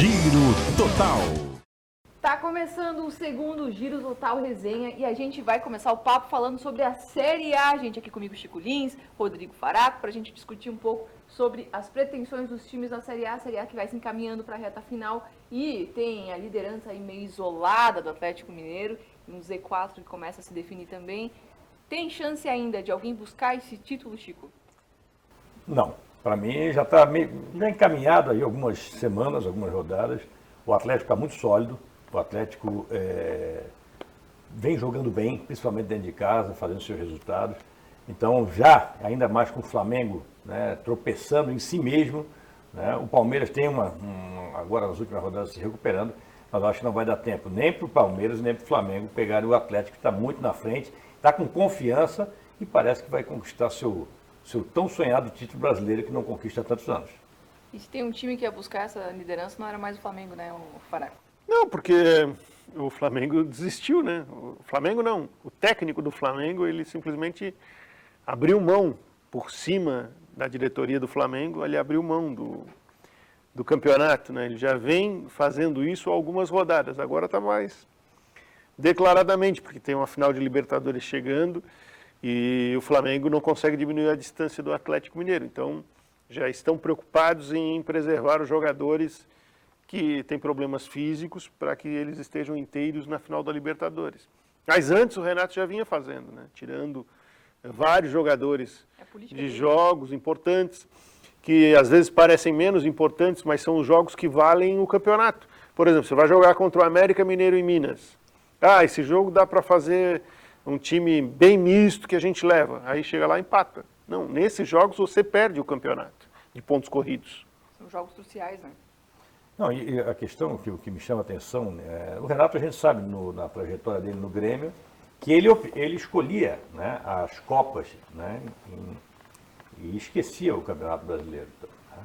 Giro Total. Tá começando o segundo Giro Total Resenha e a gente vai começar o papo falando sobre a Série A. Gente, aqui comigo Chico Lins, Rodrigo Faraco, pra gente discutir um pouco sobre as pretensões dos times da Série A que vai se encaminhando para a reta final e tem a liderança aí meio isolada do Atlético Mineiro, um Z4 que começa a se definir também. Tem chance ainda de alguém buscar esse título, Chico? Não, para mim já está já encaminhado aí algumas semanas, algumas rodadas. O Atlético está muito sólido, o Atlético vem jogando bem, principalmente dentro de casa, fazendo seus resultados. Então já, ainda mais com o Flamengo, né, tropeçando em si mesmo, né, o Palmeiras tem agora nas últimas rodadas se recuperando, mas eu acho que não vai dar tempo nem para o Palmeiras nem para o Flamengo pegarem o Atlético, que está muito na frente, está com confiança e parece que vai conquistar seu tão sonhado título brasileiro que não conquista há tantos anos. E se tem um time que ia buscar essa liderança, não era mais o Flamengo, né, o Faraco? Não, porque o Flamengo desistiu, né? O Flamengo não. O técnico do Flamengo, ele simplesmente abriu mão por cima da diretoria do Flamengo, ele abriu mão do campeonato, né? Ele já vem fazendo isso há algumas rodadas. Agora está mais declaradamente, porque tem uma final de Libertadores chegando e o Flamengo não consegue diminuir a distância do Atlético Mineiro. Então, já estão preocupados em preservar os jogadores que têm problemas físicos para que eles estejam inteiros na final da Libertadores. Mas antes o Renato já vinha fazendo, né? Tirando vários jogadores de jogos importantes, que às vezes parecem menos importantes, mas são os jogos que valem o campeonato. Por exemplo, você vai jogar contra o América Mineiro em Minas. Ah, esse jogo dá para fazer um time bem misto que a gente leva. Aí chega lá e empata. Não, nesses jogos você perde o campeonato de pontos corridos. São jogos cruciais, né? Não, e a questão que me chama a atenção, o Renato a gente sabe na trajetória dele no Grêmio, que ele escolhia, né, as Copas, né, e esquecia o Campeonato Brasileiro. Né?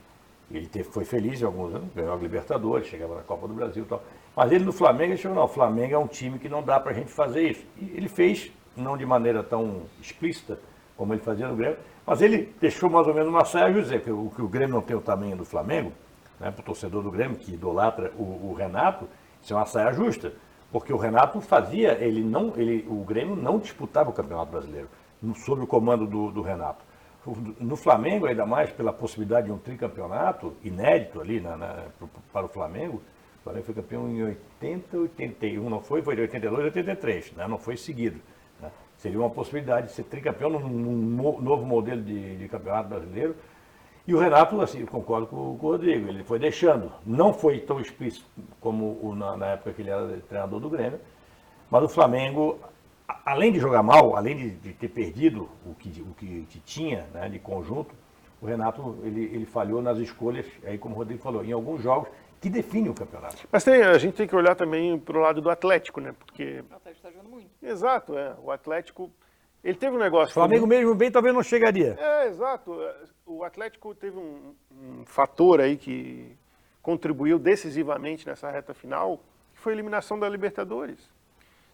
Ele foi feliz em alguns anos, ganhou a Libertadores, chegava na Copa do Brasil e tal. Mas ele no Flamengo, ele chegou, não, o Flamengo é um time que não dá pra gente fazer isso. E ele fez, não de maneira tão explícita como ele fazia no Grêmio, mas ele deixou mais ou menos uma saia justa, que o Grêmio não tem o tamanho do Flamengo, né, para o torcedor do Grêmio, que idolatra o Renato, isso é uma saia justa. Porque o Renato fazia, o Grêmio não disputava o Campeonato Brasileiro, sob o comando do Renato. No Flamengo, ainda mais pela possibilidade de um tricampeonato inédito ali para o Flamengo. O Flamengo foi campeão em 80, 81, não foi? Foi de 82 a 83, né? Não foi seguido. Né? Seria uma possibilidade de ser tricampeão num novo modelo de campeonato brasileiro. E o Renato, assim, eu concordo com o Rodrigo, ele foi deixando. Não foi tão explícito como na época que ele era treinador do Grêmio, mas o Flamengo, além de jogar mal, além de ter perdido o que tinha, né, de conjunto, o Renato ele falhou nas escolhas, aí como o Rodrigo falou, em alguns jogos que definem o campeonato. Mas a gente tem que olhar também para o lado do Atlético, né? Porque... O Atlético está jogando muito. Exato, o Atlético... Ele teve um negócio... O Flamengo mesmo bem talvez não chegaria. Exato. O Atlético teve um fator aí que contribuiu decisivamente nessa reta final, que foi a eliminação da Libertadores.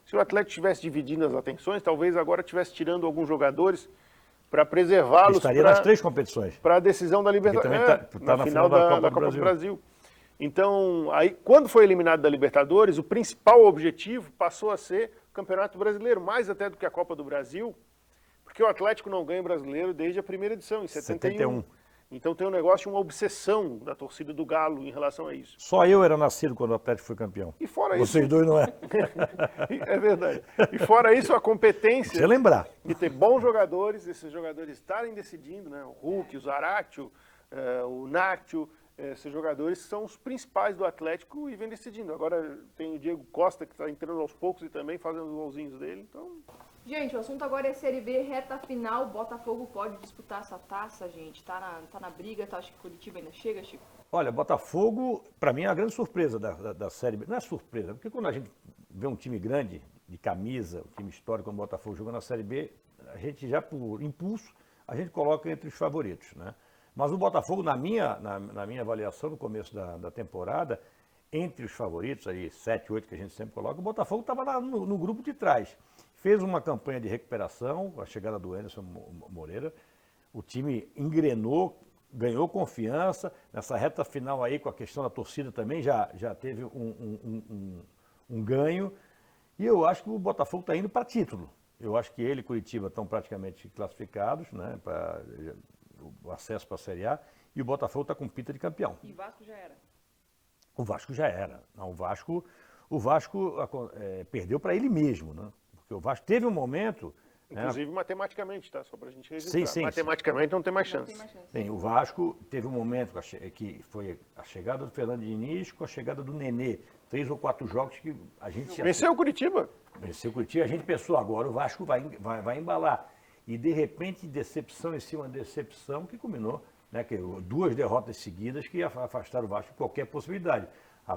Se o Atlético estivesse dividindo as atenções, talvez agora estivesse tirando alguns jogadores para preservá-los. Estaria nas três competições. Para a decisão da Libertadores. Tá na final da Copa do Brasil. Então, aí, quando foi eliminado da Libertadores, o principal objetivo passou a ser o Campeonato Brasileiro, mais até do que a Copa do Brasil, porque o Atlético não ganha o Brasileiro desde a primeira edição, em 71. Então tem um negócio, uma obsessão da torcida do Galo em relação a isso. Só eu era nascido quando o Atlético foi campeão. E fora Vocês dois não é. É verdade. E fora isso, a competência Você lembrar de ter bons jogadores, esses jogadores estarem decidindo, né? O Hulk, o Zaratio, o Nacho, esses jogadores são os principais do Atlético e vem decidindo. Agora tem o Diego Costa, que está entrando aos poucos e também fazendo os golzinhos dele. Então... Gente, o assunto agora é Série B, reta final. Botafogo pode disputar essa taça, gente. Tá na briga, tá? Acho que Curitiba ainda chega, Chico. Olha, Botafogo, para mim, é a grande surpresa da Série B. Não é surpresa, porque quando a gente vê um time grande, de camisa, um time histórico como o Botafogo jogando na Série B, a gente já, por impulso, a gente coloca entre os favoritos, né? Mas o Botafogo, na minha avaliação, no começo da temporada, entre os favoritos, aí 7, 8 que a gente sempre coloca, o Botafogo estava no grupo de trás. Fez uma campanha de recuperação, a chegada do Anderson Moreira, o time engrenou, ganhou confiança, nessa reta final aí com a questão da torcida também já teve um ganho, e eu acho que o Botafogo está indo para título. Eu acho que ele e Curitiba estão praticamente classificados, né, para o acesso para a Série A, e o Botafogo está com pinta de campeão. E Vasco já era. O Vasco já era. Não, o Vasco perdeu para ele mesmo, né? Porque o Vasco teve um momento... Inclusive matematicamente, tá? Só para a gente registrar. Sim, matematicamente não tem mais Não chance. tem mais chance. Sim, o Vasco teve um momento que foi a chegada do Fernando Diniz com a chegada do Nenê. 3 ou 4 jogos que a gente... Venceu o Curitiba. Venceu o Curitiba, a gente pensou, agora o Vasco vai embalar. E, de repente, decepção em cima de decepção que culminou, né, que 2 derrotas seguidas que afastaram o Vasco de qualquer possibilidade. A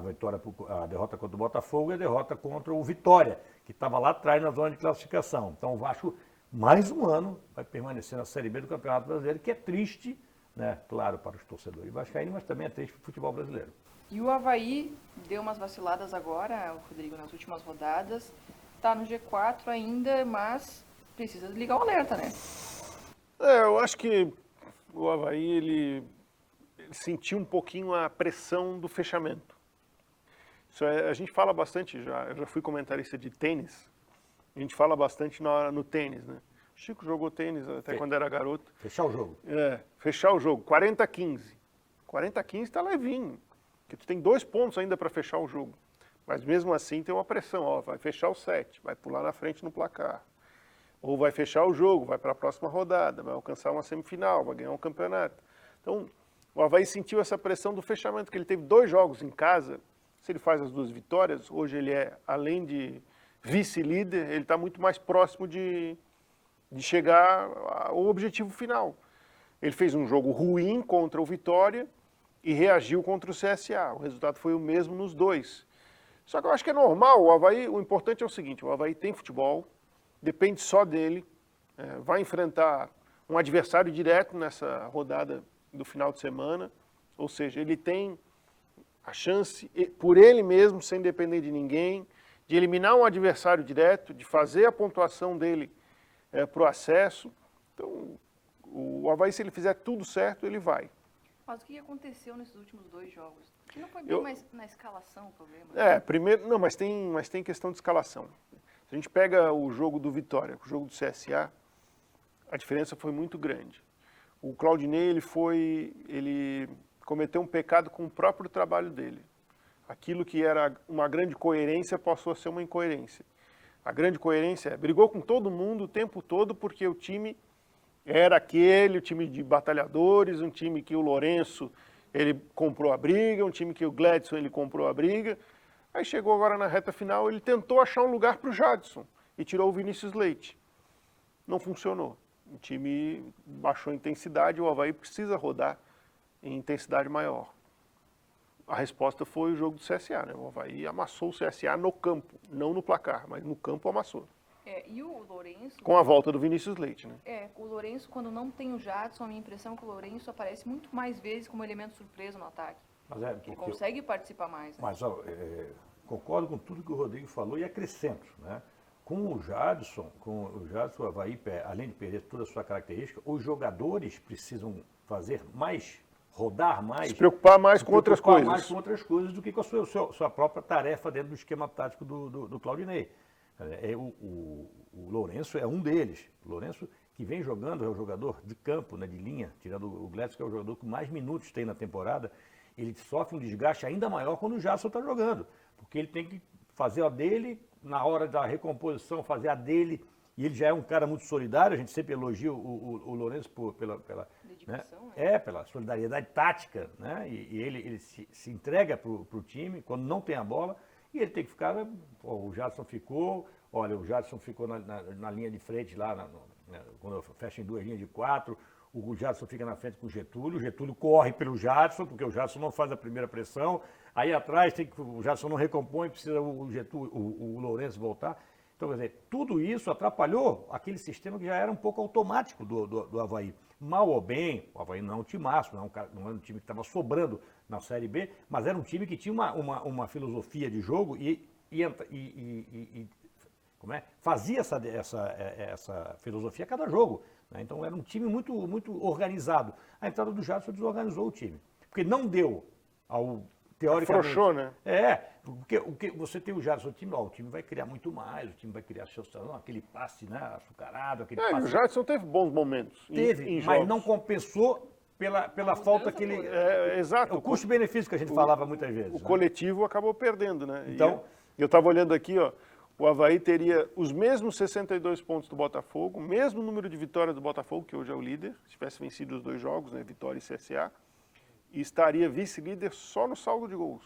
derrota contra o Botafogo e a derrota contra o Vitória, que estava lá atrás na zona de classificação. Então, o Vasco, mais um ano, vai permanecer na Série B do Campeonato Brasileiro, que é triste, né, claro, para os torcedores vascaínos, mas também é triste para o futebol brasileiro. E o Avaí deu umas vaciladas agora, o Rodrigo, nas últimas rodadas. Tá no G4 ainda, mas precisa ligar o alerta, né? Eu acho que o Avaí, ele sentiu um pouquinho a pressão do fechamento. A gente fala bastante, eu já fui comentarista de tênis, a gente fala bastante no tênis, né? O Chico jogou tênis até quando era garoto. Fechar o jogo. Fechar o jogo, 40-15. 40-15 está levinho, porque tu tem 2 pontos ainda para fechar o jogo. Mas mesmo assim tem uma pressão, ó, vai fechar o 7, vai pular na frente no placar. Ou vai fechar o jogo, vai para a próxima rodada, vai alcançar uma semifinal, vai ganhar um campeonato. Então, o Avaí sentiu essa pressão do fechamento, que ele teve 2 jogos em casa. Se ele faz as 2 vitórias, hoje ele é, além de vice-líder, ele está muito mais próximo de chegar ao objetivo final. Ele fez um jogo ruim contra o Vitória e reagiu contra o CSA. O resultado foi o mesmo nos 2. Só que eu acho que é normal, o Avaí, o importante é o seguinte, o Avaí tem futebol, depende só dele, vai enfrentar um adversário direto nessa rodada do final de semana, ou seja, ele tem a chance, por ele mesmo, sem depender de ninguém, de eliminar um adversário direto, de fazer a pontuação dele para o acesso. Então, o Avaí, se ele fizer tudo certo, ele vai. Mas o que aconteceu nesses últimos 2 jogos? Que não foi bem mais na escalação o problema. Primeiro, não, mas tem questão de escalação. Se a gente pega o jogo do Vitória, o jogo do CSA, a diferença foi muito grande. O Claudinei, ele cometeu um pecado com o próprio trabalho dele. Aquilo que era uma grande coerência passou a ser uma incoerência. A grande coerência brigou com todo mundo o tempo todo porque o time era o time de batalhadores, um time que o Lourenço ele comprou a briga, um time que o Gladson ele comprou a briga. Aí chegou agora na reta final, ele tentou achar um lugar para o Jadson e tirou o Vinícius Leite. Não funcionou. O time baixou a intensidade, o Avaí precisa rodar em intensidade maior. A resposta foi o jogo do CSA, né? O Avaí amassou o CSA no campo, não no placar, mas no campo amassou. E o Lourenço... Com a volta do Vinícius Leite, né? O Lourenço, quando não tem o Jadson, a minha impressão é que o Lourenço aparece muito mais vezes como elemento surpresa no ataque. Mas ele consegue participar mais. Né? Mas concordo com tudo que o Rodrigo falou e acrescento, né? Com o Jadson, o Avaí, além de perder toda a sua característica, os jogadores precisam fazer mais, rodar mais. Se preocupar mais com outras coisas. Mais com outras coisas do que com a sua própria tarefa dentro do esquema tático do Claudinei. O Lourenço é um deles. O Lourenço, que vem jogando, é o jogador de campo, né, de linha, tirando o Gladson, que é o jogador que mais minutos tem na temporada, ele sofre um desgaste ainda maior quando o Jadson está jogando, porque ele tem que fazer a dele, na hora da recomposição, fazer a dele, e ele já é um cara muito solidário, a gente sempre elogia o Lourenço pela dedicação, né? Pela solidariedade tática, né? E ele se entrega para o time quando não tem a bola, e ele tem que ficar, o Jadson ficou na linha de frente lá, quando fecha em 2 linhas de 4, o Jadson fica na frente com o Getúlio corre pelo Jadson, porque o Jadson não faz a primeira pressão, aí atrás o Jadson não recompõe, precisa o Lourenço voltar. Então, quer dizer, tudo isso atrapalhou aquele sistema que já era um pouco automático do Avaí. Mal ou bem, o Avaí não é um timaço, não é um time que estava sobrando na Série B, mas era um time que tinha uma filosofia de jogo e fazia essa filosofia a cada jogo. né? Então era um time muito organizado. A entrada do Jadson desorganizou o time. Porque não deu ao teoricamente. Afrouxou, né? Porque o que você tem o Jadson, o time vai criar muito mais, o time vai criar aquele passe, né, açucarado, aquele O passe. Jadson teve bons momentos. Teve, em mas jogos. não compensou pela falta que ele. Exato. O custo-benefício que a gente falava muitas vezes. O né? coletivo acabou perdendo, né? Então- E eu estava olhando aqui, ó, o Avaí teria os mesmos 62 pontos do Botafogo, mesmo número de vitórias do Botafogo, que hoje é o líder, se tivesse vencido os 2 jogos, né, Vitória e CSA, e estaria vice-líder só no saldo de gols.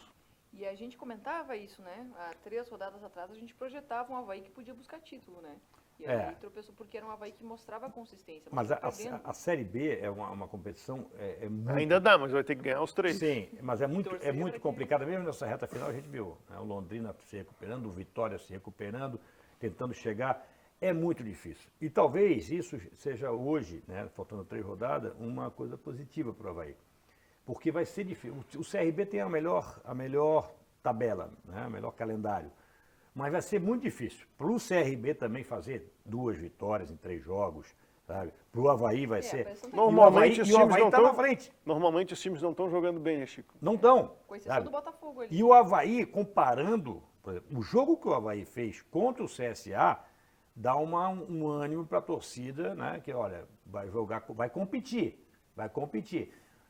E a gente comentava isso, né? Há 3 rodadas atrás a gente projetava um Avaí que podia buscar título, né? E aí tropeçou porque era um Avaí que mostrava consistência. Mas tá perdendo. a Série B é uma competição. Muito... Ainda dá, mas vai ter que ganhar os 3. Sim, mas é muito Torcer pra que- complicada. Mesmo nessa reta final, a gente viu né, o Londrina se recuperando, o Vitória se recuperando, tentando chegar. É muito difícil. E talvez isso seja hoje, né, faltando 3 rodadas, uma coisa positiva para o Avaí. Porque vai ser difícil. O CRB tem a melhor tabela, né, o melhor calendário. Mas vai ser muito difícil. Para o CRB também fazer 2 vitórias em 3 jogos, sabe? Para o Avaí vai ser. parece um Normalmente E o Avaí está na frente. Normalmente os times não estão jogando bem, né, Chico? Não estão. Com exceção do Botafogo ali. E o Avaí, comparando, por exemplo, o jogo que o Avaí fez contra o CSA, dá um ânimo para a torcida, né? Que, olha, vai jogar, vai competir.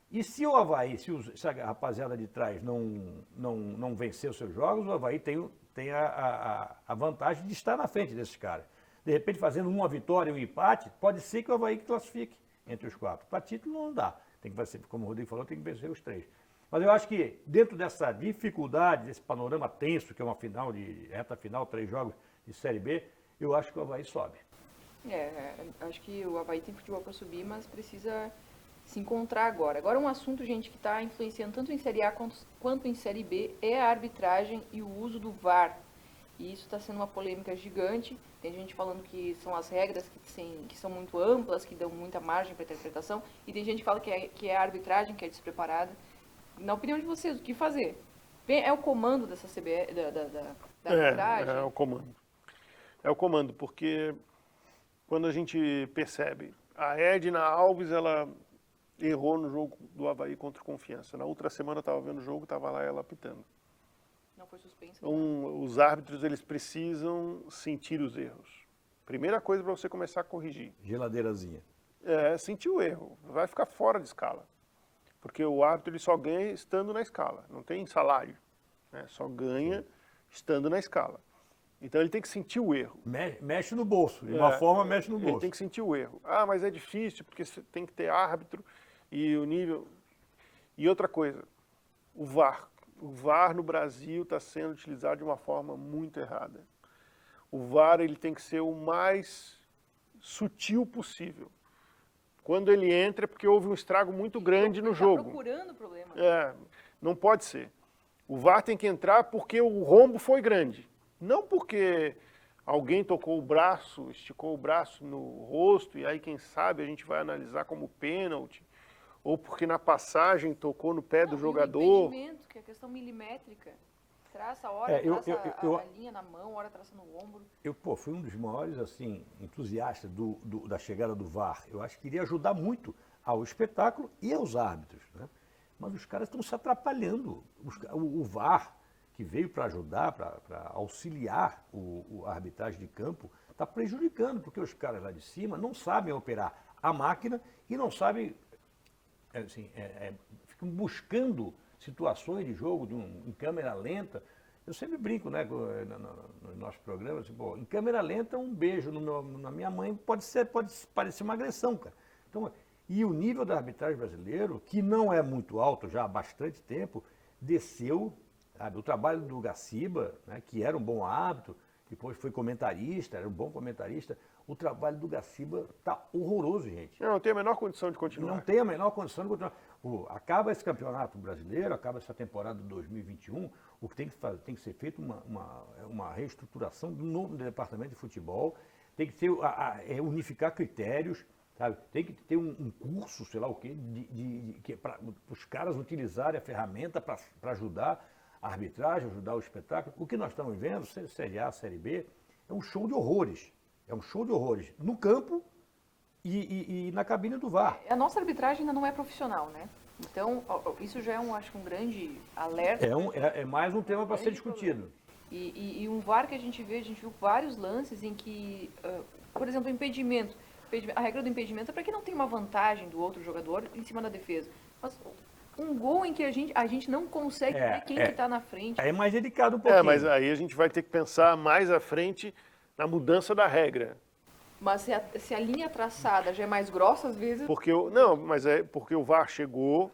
E se o Avaí, se a rapaziada de trás não vencer os seus jogos, o Avaí tem a vantagem de estar na frente desses caras. De repente, fazendo uma vitória e um empate, pode ser que o Avaí classifique entre os 4. Para título não dá. Tem que vencer, como o Rodrigo falou, tem que vencer os 3. Mas eu acho que dentro dessa dificuldade, desse panorama tenso, que é uma reta final, 3 jogos de Série B, eu acho que o Avaí sobe. Acho que o Avaí tem futebol para subir, mas precisa se encontrar agora. Agora um assunto, gente, que está influenciando tanto em Série A quanto em Série B é a arbitragem e o uso do VAR. E isso está sendo uma polêmica gigante. Tem gente falando que são as regras que são muito amplas, que dão muita margem para interpretação. E tem gente que fala que é a arbitragem que é despreparada. Na opinião de vocês, o que fazer? É o comando dessa CBF, da arbitragem? É o comando. É o comando, porque quando a gente percebe, a Edna Alves, ela errou no jogo do Avaí contra o Confiança. Na outra semana eu estava vendo o jogo, estava lá ela apitando. Não foi suspensa. Então, os árbitros, eles precisam sentir os erros. Primeira coisa para você começar a corrigir. Geladeirazinha. É sentir o erro. Vai ficar fora de escala. Porque o árbitro ele só ganha estando na escala. Não tem salário. Né? Só ganha estando na escala. Então ele tem que sentir o erro. Mexe no bolso. De uma forma, mexe no bolso. Ele tem que sentir o erro. Ah, mas é difícil, porque você tem que ter árbitro e o nível... E outra coisa, o VAR. O VAR no Brasil está sendo utilizado de uma forma muito errada. O VAR ele tem que ser o mais sutil possível. Quando ele entra é porque houve um estrago muito grande no jogo. Está procurando o problema. Não pode ser. O VAR tem que entrar porque o rombo foi grande. Não porque alguém tocou o braço, esticou o braço no rosto, e aí, quem sabe, a gente vai analisar como pênalti, ou porque na passagem tocou no pé do jogador. O impedimento, que é a questão milimétrica. Traça a hora, a linha na mão, a hora traça no ombro. Eu fui um dos maiores assim, entusiastas da chegada do VAR. Eu acho que iria ajudar muito ao espetáculo e aos árbitros. Né? Mas os caras estão se atrapalhando. O VAR, que veio para ajudar, para auxiliar a arbitragem de campo, está prejudicando, porque os caras lá de cima não sabem operar a máquina e não sabem, ficam buscando situações de jogo em câmera lenta. Eu sempre brinco, né, no nosso programa, assim, em câmera lenta, um beijo na minha mãe pode parecer uma agressão, cara. Então, e o nível da arbitragem brasileiro, que não é muito alto já há bastante tempo, desceu. O trabalho do Gaciba, né, que era um bom árbitro, depois foi comentarista, era um bom comentarista. O trabalho do Gaciba está horroroso, gente. Não tem a menor condição de continuar. Não tem a menor condição de continuar. Acaba esse campeonato brasileiro, acaba essa temporada de 2021, o que tem que ser feito uma reestruturação do novo departamento de futebol, tem que ter, unificar critérios, sabe? Tem que ter um curso, sei lá o quê, para os caras utilizarem a ferramenta para ajudar a arbitragem, ajudar o espetáculo. O que nós estamos vendo, Série A, Série B, é um show de horrores. É um show de horrores no campo e na cabine do VAR. A nossa arbitragem ainda não é profissional, né? Então, isso já é acho que um grande alerta. É mais um tema para ser discutido. E um VAR que a gente viu vários lances em que, por exemplo, impedimento. A regra do impedimento é para que não tenha uma vantagem do outro jogador em cima da defesa. Mas um gol em que a gente não consegue ver quem que está na frente. É mais delicado um pouquinho. Mas aí a gente vai ter que pensar mais à frente na mudança da regra. Mas se a linha traçada já é mais grossa, às vezes... Mas é porque o VAR chegou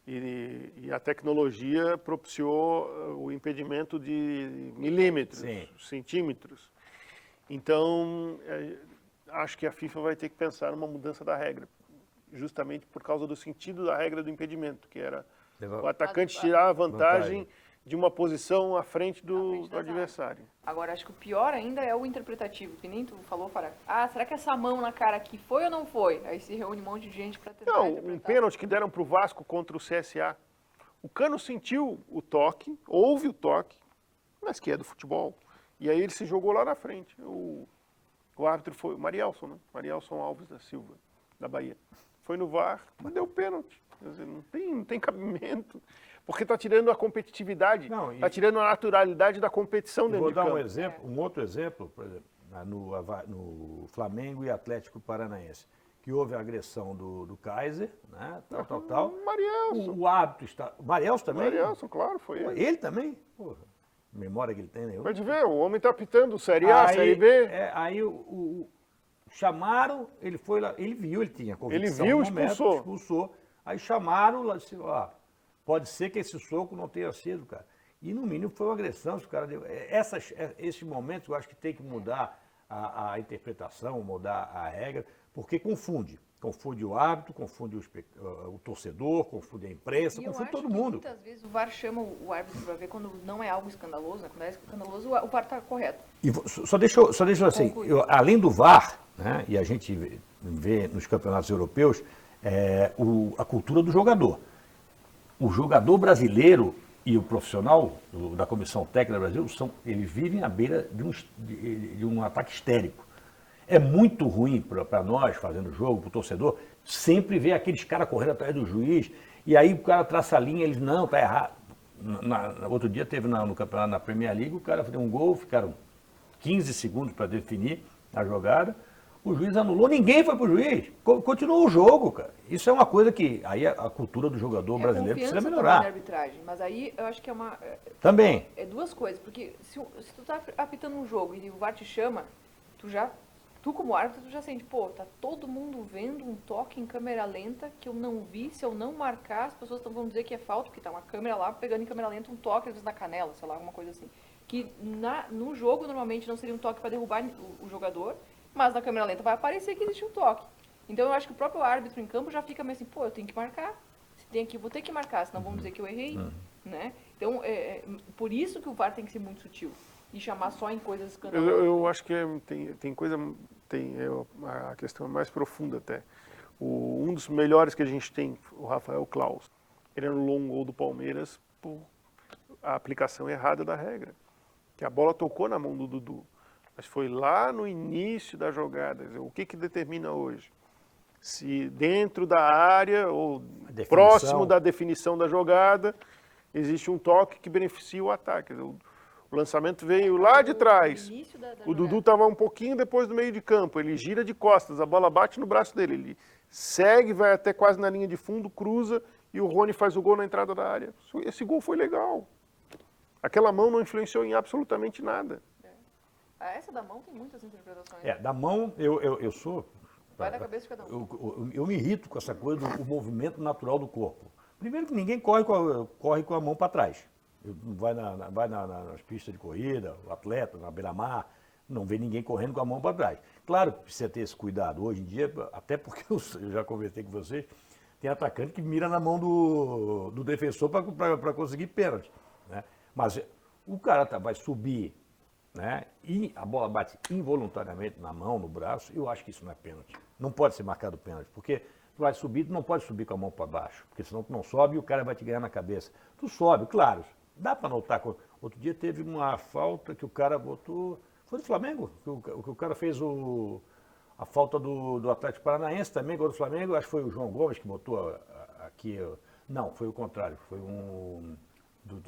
e a tecnologia propiciou o impedimento de milímetros, centímetros. Então, acho que a FIFA vai ter que pensar numa mudança da regra, justamente por causa do sentido da regra do impedimento, que era o atacante tirar a vantagem de uma posição à frente do adversário. Agora, acho que o pior ainda é o interpretativo, que nem tu falou, Fará. Será que essa mão na cara aqui foi ou não foi? Aí se reúne um monte de gente para tentar interpretar. Um pênalti que deram para o Vasco contra o CSA. O Cano sentiu o toque, houve o toque, mas que é do futebol. E aí ele se jogou lá na frente. O árbitro foi o Marielson, né? Marielson Alves da Silva, da Bahia. Foi no VAR, mas deu pênalti. Quer dizer, não tem cabimento. Porque está tirando a competitividade, está tirando a naturalidade da competição dentro de campo. Vou dar um outro exemplo, por exemplo, no Flamengo e Atlético Paranaense, que houve a agressão do Kaiser, né, tal. Marielson. O árbitro está... Marielson também? Marielson, claro, foi ele. Ele também? Porra, memória que ele tem, né? Pode ver, o homem está apitando Série A, Série B. Aí chamaram, ele foi lá, ele viu, ele tinha convicção. Ele viu, expulsou. Aí chamaram, lá, disse, pode ser que esse soco não tenha sido, cara. E no mínimo foi uma agressão, os caras deu. Esses momentos eu acho que tem que mudar a interpretação, mudar a regra, porque confunde. Confunde o árbitro, confunde o torcedor, confunde a imprensa, confunde todo mundo. Muitas vezes o VAR chama o árbitro para ver quando não é algo escandaloso, né? Quando é escandaloso, o VAR está correto. E só deixa eu assim, além do VAR, né, e a gente vê nos campeonatos europeus, a cultura do jogador. O jogador brasileiro e o profissional da Comissão Técnica do Brasil, eles vivem à beira de um ataque histérico. É muito ruim para nós, fazendo jogo, para o torcedor, sempre ver aqueles caras correndo atrás do juiz, e aí o cara traça a linha, eles, não, tá errado. Outro dia teve no campeonato, na Premier League, o cara fez um gol, ficaram 15 segundos para definir a jogada, o juiz anulou, ninguém foi pro juiz, continuou o jogo, cara. Isso é uma coisa que aí a cultura do jogador brasileiro precisa melhorar. Arbitragem, mas aí eu acho que é uma... Também. É duas coisas, porque se tu tá apitando um jogo e o VAR te chama, tu como árbitro, tu já sente, tá todo mundo vendo um toque em câmera lenta que eu não vi, se eu não marcar, as pessoas vão dizer que é falta, porque tá uma câmera lá pegando em câmera lenta um toque, às vezes na canela, sei lá, alguma coisa assim. Que no jogo, normalmente, não seria um toque para derrubar o jogador, mas na câmera lenta vai aparecer que existe um toque. Então eu acho que o próprio árbitro em campo já fica meio assim, eu tenho que marcar, se tem aqui, vou ter que marcar, senão vão dizer que eu errei, né? Então, por isso que o VAR tem que ser muito sutil. E chamar só em coisas escandalosas. Eu acho que a questão é mais profunda até. Um dos melhores que a gente tem, o Rafael Claus, ele anulou um gol do Palmeiras por a aplicação errada da regra. Que a bola tocou na mão do Dudu, mas foi lá no início da jogada. O que determina hoje? Se dentro da área ou próximo da definição da jogada existe um toque que beneficia o ataque. O lançamento veio lá de trás. O Dudu estava um pouquinho depois do meio de campo. Ele gira de costas, a bola bate no braço dele. Ele segue, vai até quase na linha de fundo, cruza e o Rony faz o gol na entrada da área. Esse gol foi legal. Aquela mão não influenciou em absolutamente nada. Essa da mão tem muitas interpretações. Da mão, eu sou... Vai da cabeça de cada um. Eu me irrito com essa coisa do movimento natural do corpo. Primeiro que ninguém corre com a mão para trás. Vai nas pistas de corrida, o atleta, na beira-mar, não vê ninguém correndo com a mão para trás. Claro que precisa ter esse cuidado. Hoje em dia, até porque eu já conversei com vocês, tem atacante que mira na mão do defensor para conseguir pênalti, né? Mas o cara vai subir, né? E a bola bate involuntariamente na mão, no braço, eu acho que isso não é pênalti. Não pode ser marcado pênalti, porque tu vai subir, tu não pode subir com a mão para baixo, porque senão tu não sobe e o cara vai te ganhar na cabeça. Tu sobe, claro. Dá para notar. Outro dia teve uma falta que o cara botou... Foi do Flamengo? Que o cara fez A falta do Atlético Paranaense também, gol do Flamengo, acho que foi o João Gomes que botou aqui. Não, foi o contrário, foi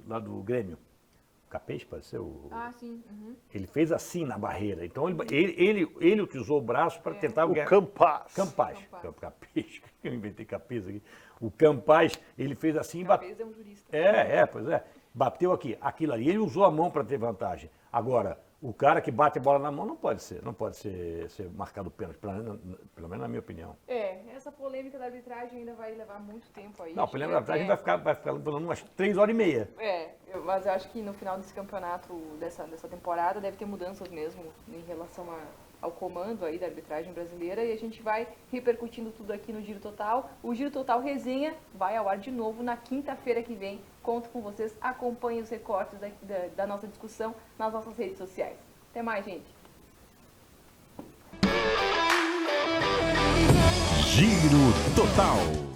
lá do Grêmio. Capês, pode ser o. Ah, sim. Uhum. Ele fez assim na barreira. Então ele utilizou o braço para tentar O Campas. Campaz. Capês, eu inventei Capês aqui. O Campaz, ele fez assim e bateu. Capês é um jurista. Pois é. Bateu aquilo ali. Ele usou a mão para ter vantagem. Agora, o cara que bate a bola na mão não pode ser marcado pênalti, pelo menos na minha opinião. Essa polêmica da arbitragem ainda vai levar muito tempo aí. Não, a polêmica da arbitragem vai ficar falando umas 3h30. Mas eu acho que no final desse campeonato, dessa temporada, deve ter mudanças mesmo em relação ao comando aí da arbitragem brasileira, e a gente vai repercutindo tudo aqui no Giro Total. O Giro Total Resenha vai ao ar de novo na quinta-feira que vem. Conto com vocês, acompanhem os recortes da nossa discussão nas nossas redes sociais. Até mais, gente! Giro Total.